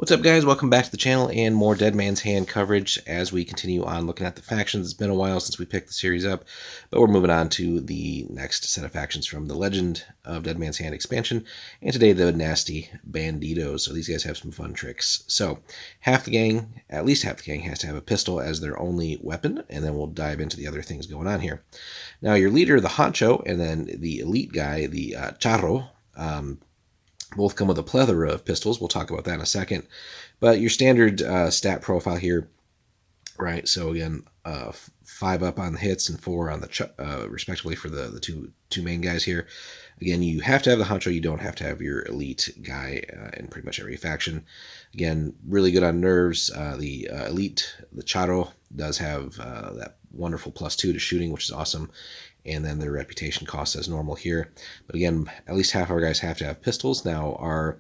What's up, guys? Welcome back to the channel and more Dead Man's Hand coverage as we continue on looking at the factions. It's been a while since we picked the series up, but we're moving on to the next set of factions from the Legend of Dead Man's Hand expansion, and today the nasty Banditos. So these guys have some fun tricks. So half the gang, at least half the gang, has to have a pistol as their only weapon, and then we'll dive into the other things going on here. Now, your leader, the Honcho, and then the elite guy, the Charro, both come with a plethora of pistols. We'll talk about that in a second. But your standard stat profile here, right? So again, 5 up on the hits and 4 on the respectively for the two main guys here. Again, you have to have the Honcho. You don't have to have your elite guy in pretty much every faction. Again, really good on nerves. The elite, the Charro, does have that wonderful +2 to shooting, which is awesome. And then their reputation cost as normal here. But again, at least half our guys have to have pistols. Now, our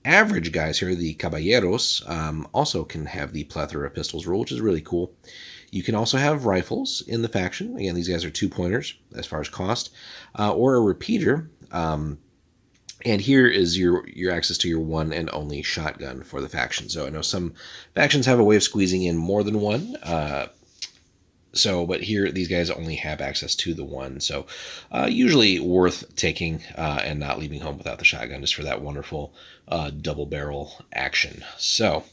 average guys here, the Caballeros, also can have the plethora of pistols rule, which is really cool. You can also have rifles in the faction. Again, these guys are 2-pointers as far as cost, or a repeater. And here is your access to your one and only shotgun for the faction. So I know some factions have a way of squeezing in more than one. But here, these guys only have access to the one. So usually worth taking and not leaving home without the shotgun, just for that wonderful double barrel action. So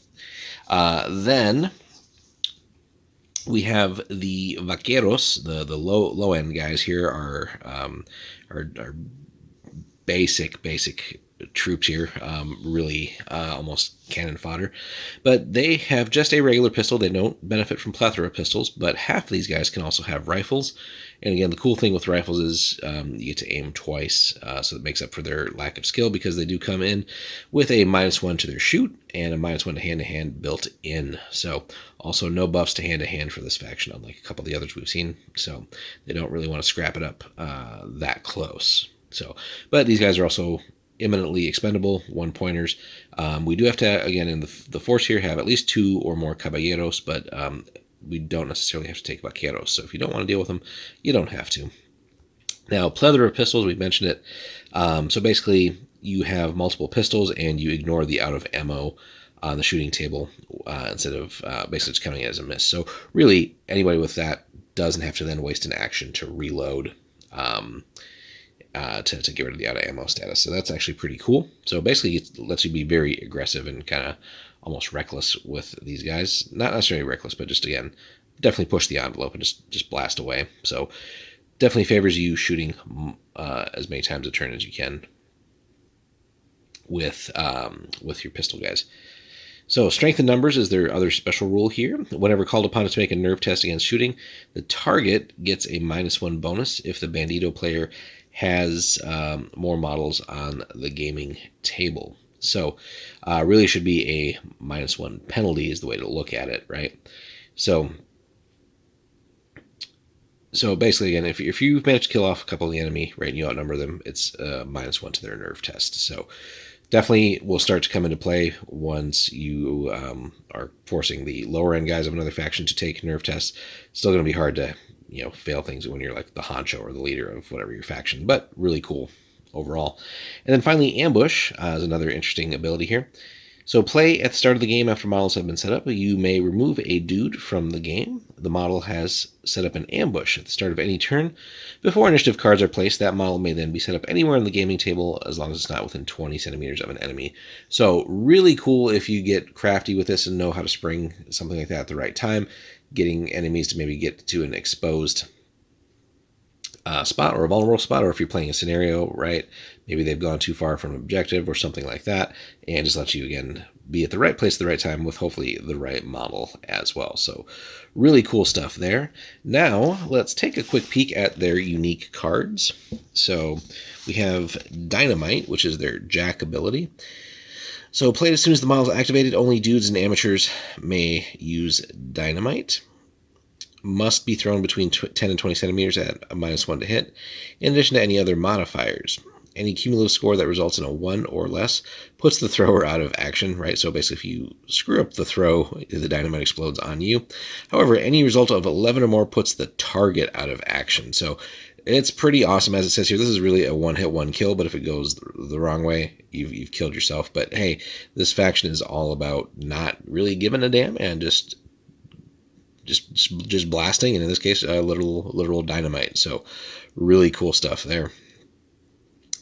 then we have the Vaqueros, the low end guys here are basic troops here, really almost cannon fodder. But they have just a regular pistol. They don't benefit from plethora of pistols, but half of these guys can also have rifles. And again, the cool thing with rifles is you get to aim twice, so that makes up for their lack of skill, because they do come in with a -1 to their shoot and a -1 to hand-to-hand built in. So also no buffs to hand-to-hand for this faction, unlike a couple of the others we've seen. So they don't really want to scrap it up that close. So, but these guys are also eminently expendable, 1-pointers. We do have to, again, in the force here, have at least 2 or more Caballeros, but we don't necessarily have to take Vaqueros. So if you don't want to deal with them, you don't have to. Now, plethora of pistols, we've mentioned it. So basically, you have multiple pistols and you ignore the out of ammo on the shooting table instead of basically just counting it as a miss. So really, anybody with that doesn't have to then waste an action to reload to get rid of the out of ammo status. So that's actually pretty cool. So basically it lets you be very aggressive and kind of almost reckless with these guys. Not necessarily reckless, but just, again, definitely push the envelope and just blast away. So definitely favors you shooting as many times a turn as you can with your pistol guys. So strength in numbers is their other special rule here. Whenever called upon to make a nerve test against shooting, the target gets a -1 bonus if the Bandito player has more models on the gaming table. So really should be a -1 penalty is the way to look at it, right? So basically, again, if you've managed to kill off a couple of the enemy, right, and you outnumber them, it's -1 to their nerve test. So definitely will start to come into play once you are forcing the lower end guys of another faction to take nerve tests. It's still going to be hard to fail things when you're like the Honcho or the leader of whatever your faction, but really cool overall. And then finally, Ambush is another interesting ability here. So play at the start of the game after models have been set up. You may remove a dude from the game. The model has set up an ambush at the start of any turn. Before initiative cards are placed, that model may then be set up anywhere on the gaming table as long as it's not within 20 centimeters of an enemy. So really cool if you get crafty with this and know how to spring something like that at the right time, getting enemies to maybe get to an exposed spot or a vulnerable spot, or if you're playing a scenario, right, maybe they've gone too far from an objective or something like that, and just let you, again, be at the right place at the right time with hopefully the right model as well. So really cool stuff there. Now let's take a quick peek at their unique cards. So we have Dynamite, which is their Jack ability. So played as soon as the model is activated, only dudes and amateurs may use Dynamite. Must be thrown between 10 and 20 centimeters at a -1 to hit, in addition to any other modifiers. Any cumulative score that results in a 1 or less puts the thrower out of action, right? So basically, if you screw up the throw, the dynamite explodes on you. However, any result of 11 or more puts the target out of action. So it's pretty awesome. As it says here, this is really a one-hit, one-kill, but if it goes the wrong way, you've killed yourself. But hey, this faction is all about not really giving a damn and just blasting, and in this case, literal dynamite. So really cool stuff there.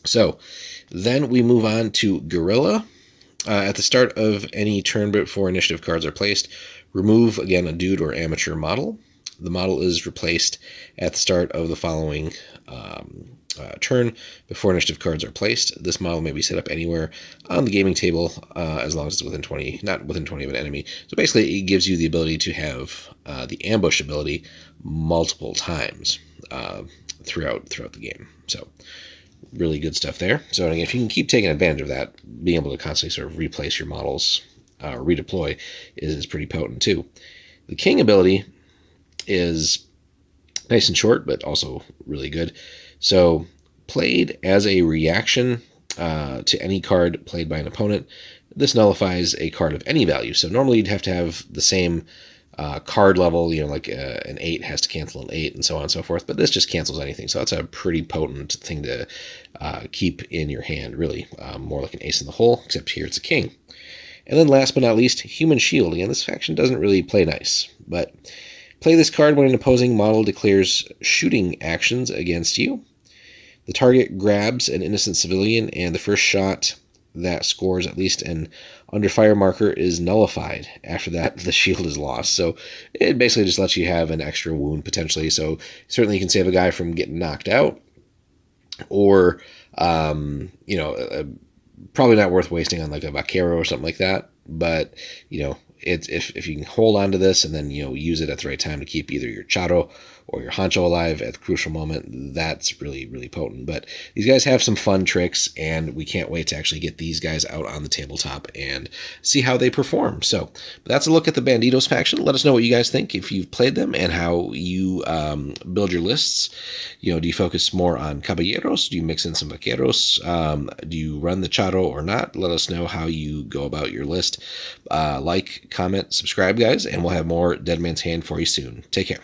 So then we move on to Guerrilla. At the start of any turn before initiative cards are placed, remove, again, a dude or amateur model. The model is replaced at the start of the following turn before initiative cards are placed. This model may be set up anywhere on the gaming table as long as it's within 20, not within 20 of an enemy. So basically, it gives you the ability to have the ambush ability multiple times throughout the game. So really good stuff there. So again, if you can keep taking advantage of that, being able to constantly sort of replace your models or redeploy is pretty potent too. The King ability is nice and short, but also really good. So played as a reaction to any card played by an opponent, this nullifies a card of any value. So normally you'd have to have the same card level, like an 8 has to cancel an 8 and so on and so forth, but this just cancels anything. So that's a pretty potent thing to keep in your hand, really. More like an ace in the hole, except here it's a king. And then last but not least, Human Shield. Again, this faction doesn't really play nice, but play this card when an opposing model declares shooting actions against you. The target grabs an innocent civilian, and the first shot that scores at least an under fire marker is nullified. After that, the shield is lost. So it basically just lets you have an extra wound potentially. So certainly you can save a guy from getting knocked out, or probably not worth wasting on like a vaquero or something like that. But if you can hold on to this and then use it at the right time to keep either your Charo or your Hancho alive at the crucial moment, that's really, really potent. But these guys have some fun tricks, and we can't wait to actually get these guys out on the tabletop and see how they perform. So that's a look at the Banditos faction. Let us know what you guys think if you've played them and how you build your lists. Do you focus more on caballeros? Do you mix in some vaqueros? Do you run the Charo or not? Let us know how you go about your list. Like, comment, subscribe, guys, and we'll have more Dead Man's Hand for you soon. Take care.